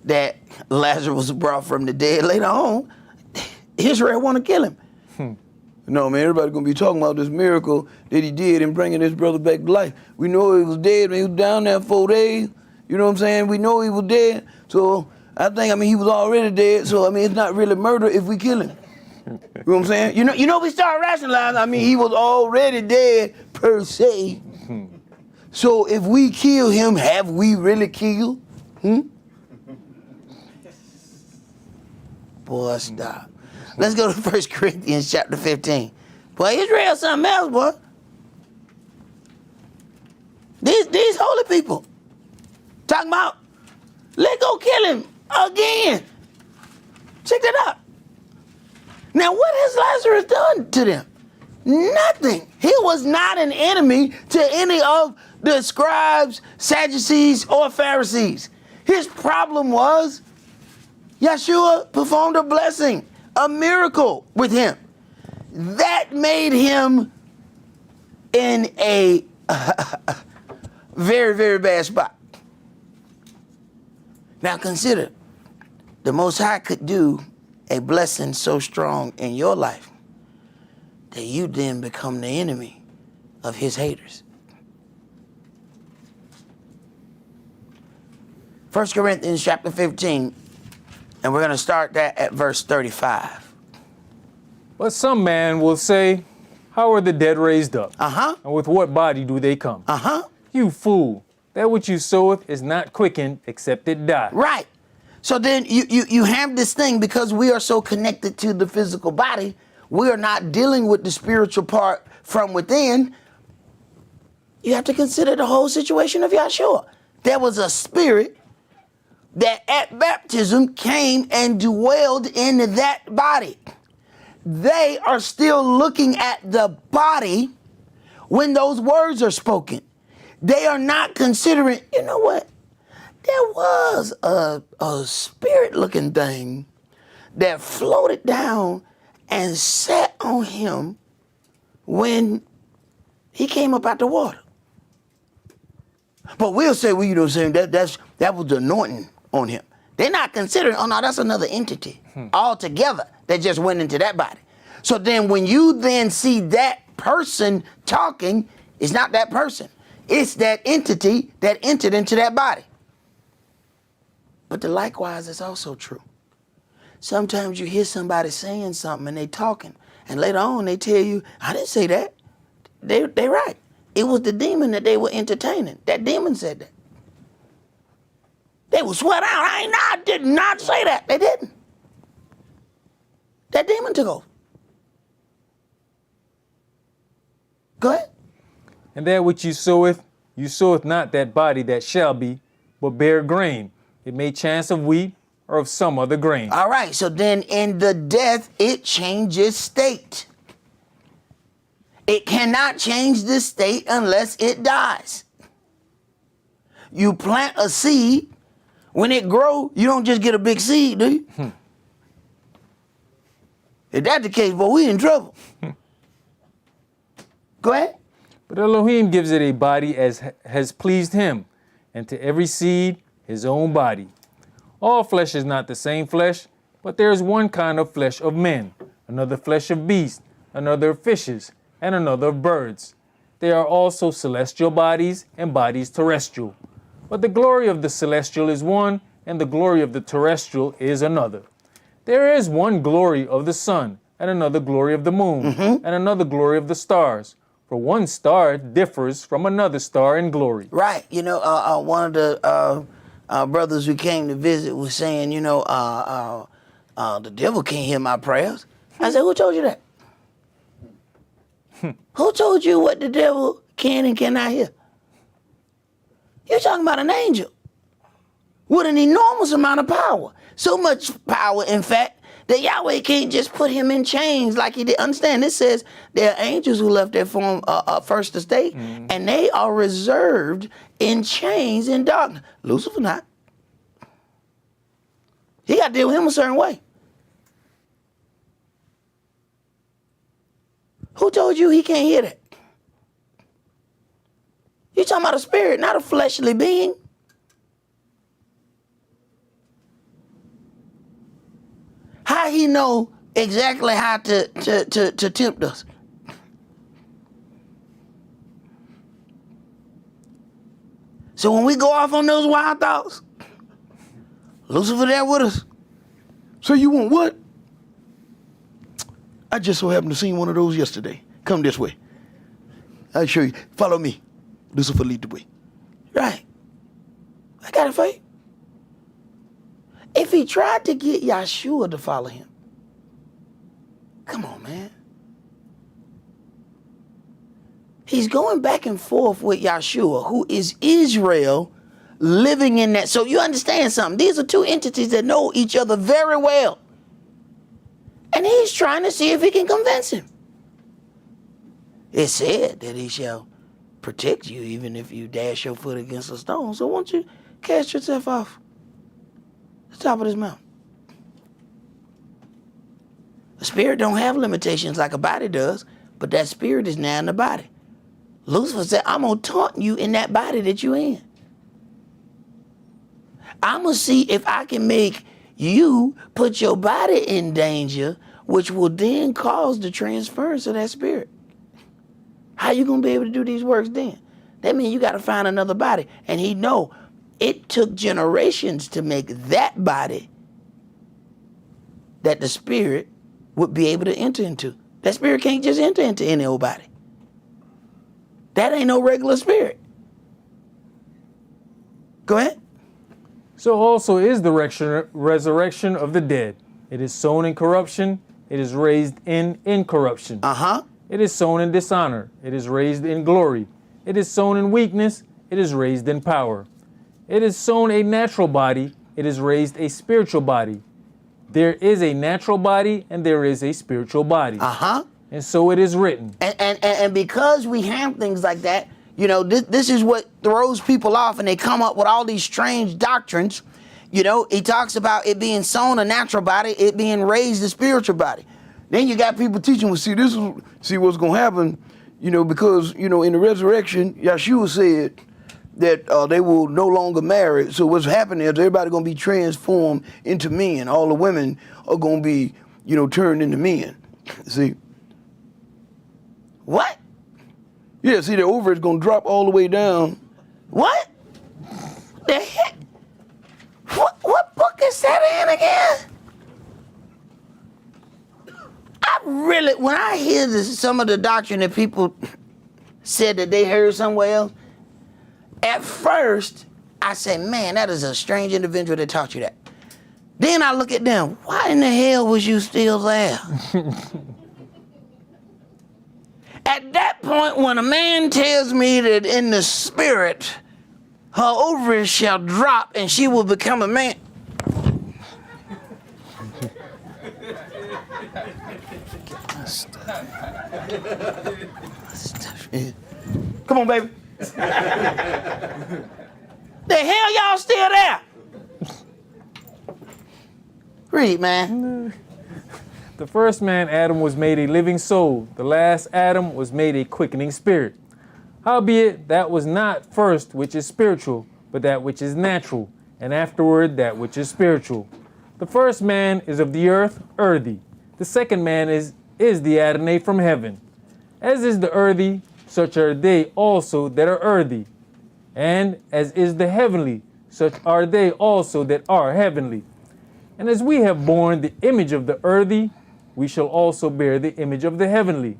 that Lazarus was brought from the dead. Later on, Israel want to kill him. No, man, everybody's going to be talking about this miracle that he did in bringing his brother back to life. We know he was dead, man. He was down there 4 days. You know what I'm saying? We know he was dead. So I think, he was already dead. So, it's not really murder if we kill him. You know what I'm saying? You know, we start rationalizing. He was already dead per se. So if we kill him, have we really killed? Boy, stop. Let's go to 1 Corinthians chapter 15. Boy, Israel something else, boy. These holy people talking about, let's go kill him again. Check that out. Now, what has Lazarus done to them? Nothing. He was not an enemy to any of the scribes, Sadducees, or Pharisees. His problem was Yeshua performed a blessing, a miracle with him. That made him in a very, very bad spot. Now consider, the Most High could do a blessing so strong in your life that you then become the enemy of his haters. 1 Corinthians chapter 15, and we're going to start that at verse 35. But some man will say, How are the dead raised up? And with what body do they come? You fool, that which you soweth is not quickened except it die. Right. So then you have this thing, because we are so connected to the physical body, we are not dealing with the spiritual part from within. You have to consider the whole situation of Yeshua. There was a spirit that at baptism came and dwelled in that body. They are still looking at the body when those words are spoken. They are not considering, you know what? There was a spirit-looking thing that floated down and sat on him when he came up out the water. But we'll say, well, you know what I'm saying, that was the anointing on him. They're not considering, oh no, that's another entity altogether that just went into that body. So then when you then see that person talking, it's not that person. It's that entity that entered into that body. But the likewise is also true. Sometimes you hear somebody saying something and they talking, and later on they tell you, I didn't say that. They right. It was the demon that they were entertaining. That demon said that. They will swear out, I did not say that. They didn't. That demon took over. Go ahead. And that which you soweth not that body that shall be, but bear grain. It may chance of wheat or of some other grain. All right, so then in the death, it changes state. It cannot change the state unless it dies. You plant a seed, when it grows, you don't just get a big seed, do you? If that's the case, boy, we in trouble. Go ahead. But Elohim gives it a body as has pleased him, and to every seed his own body. All flesh is not the same flesh, but there is one kind of flesh of men, another flesh of beasts, another of fishes, and another of birds. There are also celestial bodies and bodies terrestrial. But the glory of the celestial is one, and the glory of the terrestrial is another. There is one glory of the sun, and another glory of the moon, and another glory of the stars. For one star differs from another star in glory. Right. You know, one of the brothers who came to visit was saying, you know, the devil can't hear my prayers. I said, who told you that? Who told you what the devil can and cannot hear? You're talking about an angel with an enormous amount of power. So much power, in fact, that Yahweh can't just put him in chains like he did. Understand, this says there are angels who left their form first estate, and they are reserved in chains in darkness. Lucifer not. He got to deal with him a certain way. Who told you he can't hear that? You're talking about a spirit, not a fleshly being. How he know exactly how to tempt us? So when we go off on those wild thoughts, Lucifer there with us. So you want what? I just so happened to see one of those yesterday. Come this way. I'll show you. Follow me. Lucifer lead the way. Right. I got it for you. If he tried to get Yahshua to follow him, come on, man. He's going back and forth with Yahshua, who is Israel living in that. So you understand something. These are two entities that know each other very well. And he's trying to see if he can convince him. It said that he shall protect you even if you dash your foot against a stone. So won't you cast yourself off the top of this mountain? The spirit don't have limitations like a body does, but that spirit is now in the body. Lucifer said, I'm going to taunt you in that body that you're in. I'm going to see if I can make you put your body in danger, which will then cause the transference of that spirit. How you going to be able to do these works then? That means you got to find another body. And he know it took generations to make that body that the spirit would be able to enter into. That spirit can't just enter into any old body. That ain't no regular spirit. Go ahead. So also is the resurrection of the dead. It is sown in corruption. It is raised in incorruption. It is sown in dishonor. It is raised in glory. It is sown in weakness. It is raised in power. It is sown a natural body. It is raised a spiritual body. There is a natural body and there is a spiritual body. And so it is written. And because we have things like that, you know, this is what throws people off, and they come up with all these strange doctrines. You know, he talks about it being sown a natural body, it being raised a spiritual body. Then you got people teaching, well, see what's going to happen, you know, because, you know, in the resurrection, Yahshua said that they will no longer marry. So what's happening is everybody going to be transformed into men. All the women are going to be, you know, turned into men. See? What? Yeah, see, the ovaries going to drop all the way down. What? The heck? What book is that in again? When I hear some of the doctrine that people said that they heard somewhere else, at first, I say, man, that is a strange individual that taught you that. Then I look at them, why in the hell was you still there? At that point, when a man tells me that in the spirit, her ovaries shall drop and she will become a man. Come on, baby. The hell y'all still there? Read, man. The first man, Adam, was made a living soul. The last Adam was made a quickening spirit. Howbeit, that was not first which is spiritual, but that which is natural, and afterward that which is spiritual. The first man is of the earth, earthy. The second man is the Adonai from heaven. As is the earthy, such are they also that are earthy. And as is the heavenly, such are they also that are heavenly. And as we have borne the image of the earthy, we shall also bear the image of the heavenly.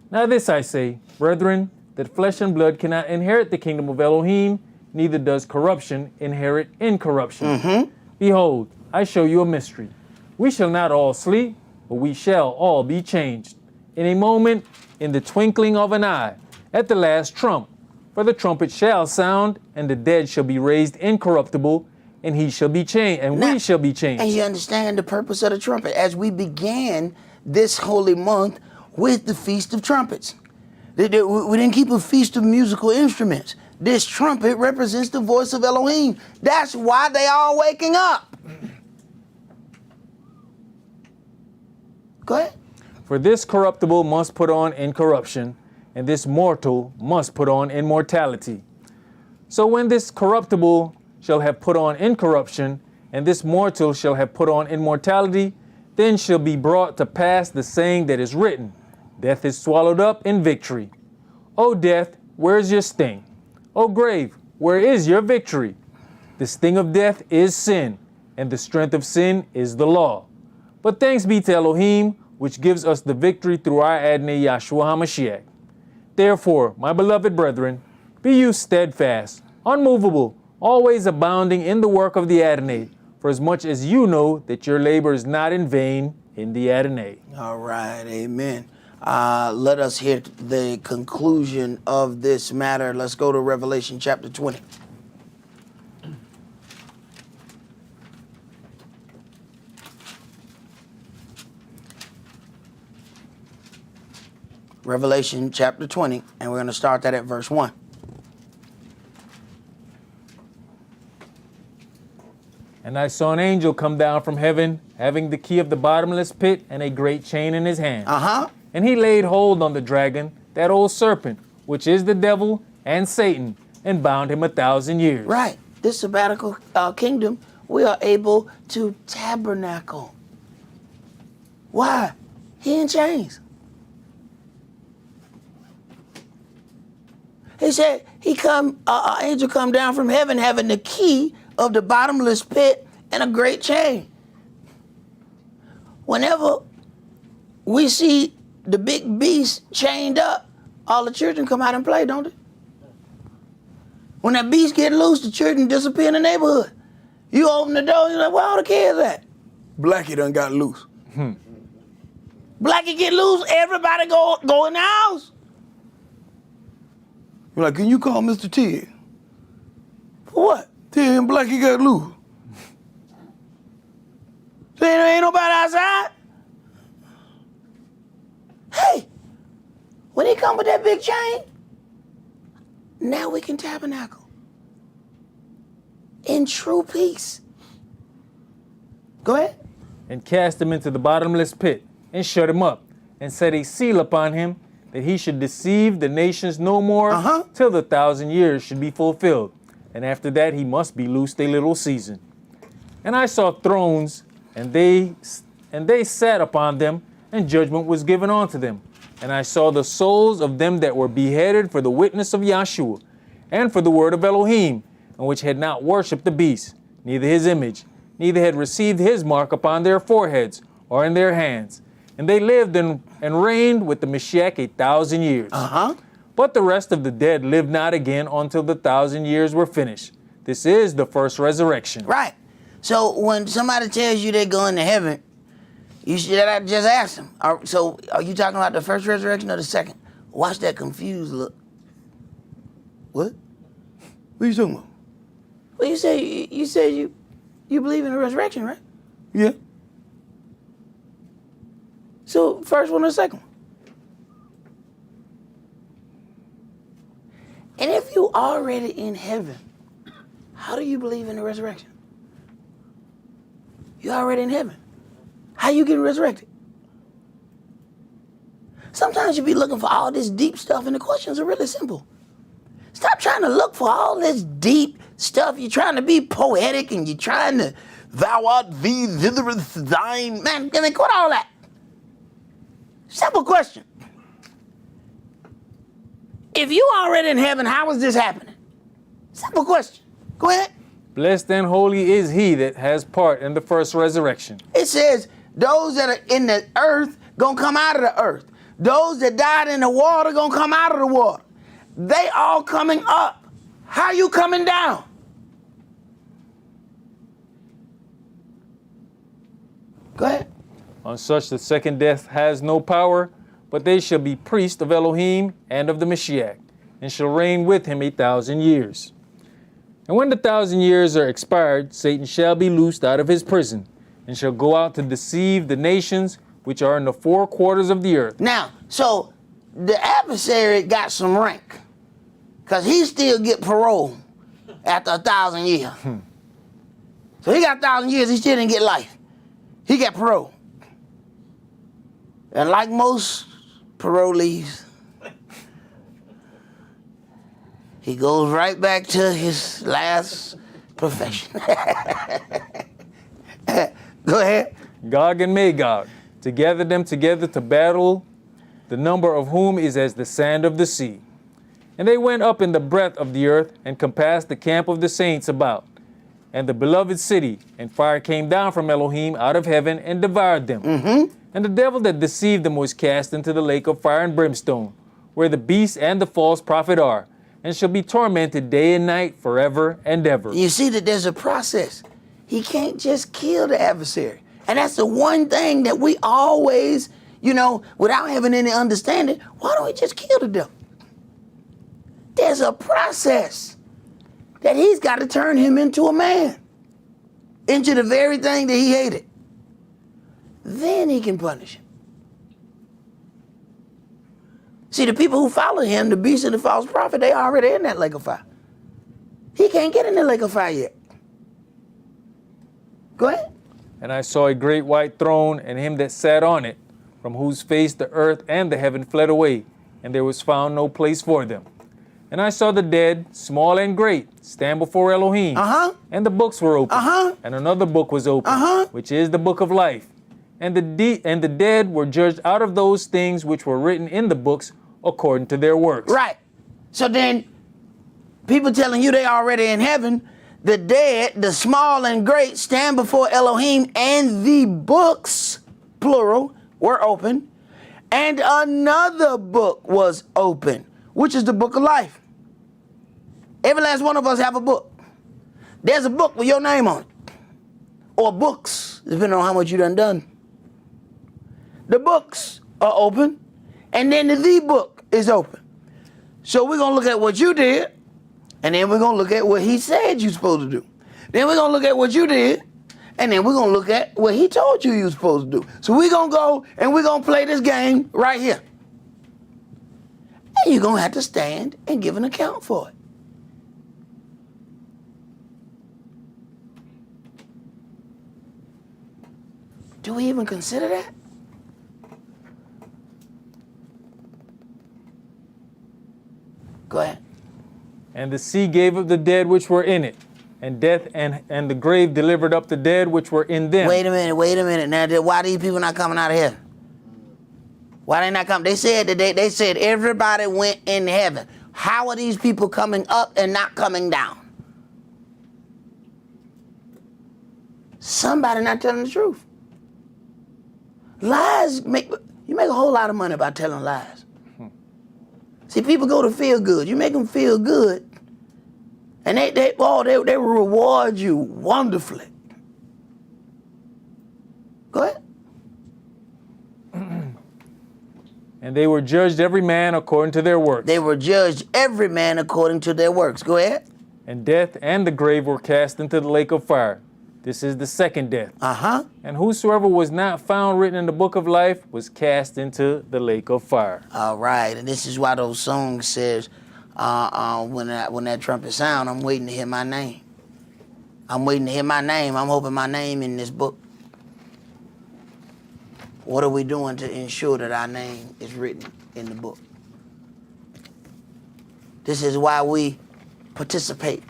Now this I say, brethren, that flesh and blood cannot inherit the kingdom of Elohim, neither does corruption inherit incorruption. Behold, I show you a mystery. We shall not all sleep, but we shall all be changed. In a moment, in the twinkling of an eye, at the last trump. For the trumpet shall sound, and the dead shall be raised incorruptible, and he shall be changed, and we shall be changed. And you understand the purpose of the trumpet as we began this holy month with the Feast of Trumpets. We didn't keep a feast of musical instruments. This trumpet represents the voice of Elohim. That's why they all waking up. Go ahead. For this corruptible must put on incorruption, and this mortal must put on immortality. So when this corruptible shall have put on incorruption, and this mortal shall have put on immortality, then shall be brought to pass the saying that is written, death is swallowed up in victory. O death, where is your sting? O grave, where is your victory? The sting of death is sin, and the strength of sin is the law. But thanks be to Elohim, which gives us the victory through our Adonai Yahshua HaMashiach. Therefore, my beloved brethren, be you steadfast, unmovable, always abounding in the work of the Adonai, for as much as you know that your labor is not in vain in the Adonai. All right, amen. Let us hear the conclusion of this matter. Let's go to Revelation chapter 20. Revelation chapter 20, and we're going to start that at verse 1. And I saw an angel come down from heaven, having the key of the bottomless pit and a great chain in his hand. And he laid hold on the dragon, that old serpent, which is the devil and Satan, and bound him 1,000 years. Right. This sabbatical kingdom, we are able to tabernacle. Why? He in chains. He said an angel come down from heaven having the key of the bottomless pit and a great chain. Whenever we see the big beast chained up, all the children come out and play, don't they? When that beast get loose, the children disappear in the neighborhood. You open the door, you're like, where all the kids at? Blackie done got loose. Blackie get loose, everybody go in the house. You're like, can you call Mr. Tig? For what? Tig and Blackie got loose. So ain't nobody outside? Hey, when he come with that big chain, now we can tabernacle in true peace. Go ahead. And cast him into the bottomless pit, and shut him up, and set a seal upon him, that he should deceive the nations no more, till the 1,000 years should be fulfilled. And after that he must be loosed a little season. And I saw thrones, and they sat upon them, and judgment was given unto them. And I saw the souls of them that were beheaded for the witness of Yahshua, and for the word of Elohim, and which had not worshipped the beast, neither his image, neither had received his mark upon their foreheads, or in their hands. And they lived and reigned with the Mashiach 1,000 years. But the rest of the dead lived not again until the 1,000 years were finished. This is the first resurrection. Right. So when somebody tells you they're going to heaven, you should just ask them. So are you talking about the first resurrection or the second? Watch that confused look. What? What are you talking about? Well, you said you believe in the resurrection, right? Yeah. So first one or second one? And if you already in heaven, how do you believe in the resurrection? You already in heaven. How you getting resurrected? Sometimes you be looking for all this deep stuff and the questions are really simple. Stop trying to look for all this deep stuff. You're trying to be poetic and you're trying to thou art thee, thithereth thine. Man, quit all that. Simple question. If you already in heaven, how is this happening? Simple question. Go ahead. Blessed and holy is he that has part in the first resurrection. It says Those that are in the earth gonna come out of the earth. Those that died in the water gonna come out of the water. They all coming up. How you coming down? Go ahead. On such the second death has no power, but they shall be priests of Elohim and of the Mashiach, and shall reign with him 1,000 years. And when the 1,000 years are expired, Satan shall be loosed out of his prison, and shall go out to deceive the nations which are in the four quarters of the earth. Now, so the adversary got some rank, because he still get parole after 1,000 years. So he got 1,000 years, he still didn't get life. He got parole. And like most parolees, he goes right back to his last profession. Go ahead. Gog and Magog, to gather them together to battle, the number of whom is as the sand of the sea. And they went up in the breadth of the earth, and compassed the camp of the saints about, and the beloved city, and fire came down from Elohim out of heaven, and devoured them. And the devil that deceived them was cast into the lake of fire and brimstone, where the beast and the false prophet are, and shall be tormented day and night forever and ever. You see that there's a process. He can't just kill the adversary. And that's the one thing that we always, without having any understanding, why don't we just kill the devil? There's a process that he's got to turn him into a man, into the very thing that he hated. Then he can punish him. See, the people who follow him, the beast and the false prophet, they already in that lake of fire. He can't get in the lake of fire yet. Go ahead. And I saw a great white throne, and him that sat on it, from whose face the earth and the heaven fled away, and there was found no place for them. And I saw the dead, small and great, stand before Elohim. And the books were open. And another book was open, which is the book of life. And the dead were judged out of those things which were written in the books according to their works. Right. So then, people telling you they already in heaven, the dead, the small and great, stand before Elohim, and the books, plural, were open. And another book was open, which is the book of life. Every last one of us have a book. There's a book with your name on it. Or books, depending on how much you done. The books are open, and then the book is open. So we're going to look at what you did, and then we're going to look at what he said you're supposed to do. Then we're going to look at what you did, and then we're going to look at what he told you were supposed to do. So we're going to go and we're going to play this game right here. And you're going to have to stand and give an account for it. Do we even consider that? Go ahead. And the sea gave up the dead which were in it, and death and the grave delivered up the dead which were in them. Wait a minute. Now, why these people not coming out of heaven? Why they not coming? They said that they said everybody went in heaven. How are these people coming up and not coming down? Somebody not telling the truth. Lies you make a whole lot of money by telling lies. See, people go to feel good. You make them feel good, and they reward you wonderfully. Go ahead. And they were judged every man according to their works. They were judged every man according to their works. Go ahead. And death and the grave were cast into the lake of fire. This is the second death. And whosoever was not found written in the book of life was cast into the lake of fire. All right, and this is why those songs says, when that trumpet sound, I'm waiting to hear my name. I'm waiting to hear my name. I'm hoping my name in this book. What are we doing to ensure that our name is written in the book? This is why we participate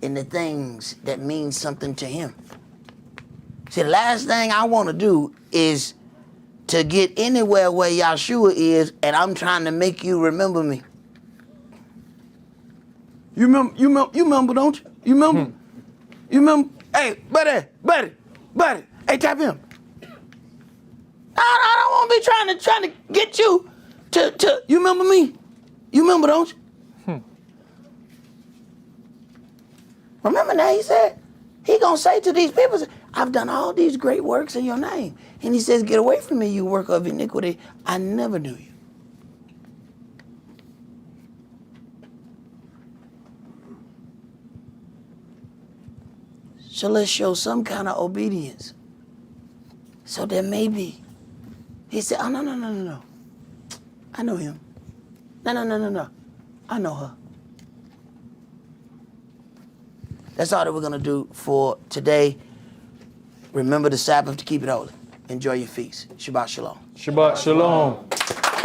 in the things that mean something to him. See, the last thing I want to do is to get anywhere where Yahshua is, and I'm trying to make you remember me. You remember, don't you? You remember? You remember? Hey, buddy. Hey, tap him. I don't want to be trying to get you to. You remember me? You remember, don't you? Remember that he said, he gonna say to these people, I've done all these great works in your name. And he says, get away from me, you worker of iniquity. I never knew you. So let's show some kind of obedience. So there may be. He said, oh, no. I know him. No. I know her. That's all that we're going to do for today. Remember the Sabbath to keep it holy. Enjoy your feast. Shabbat shalom. Shabbat shalom.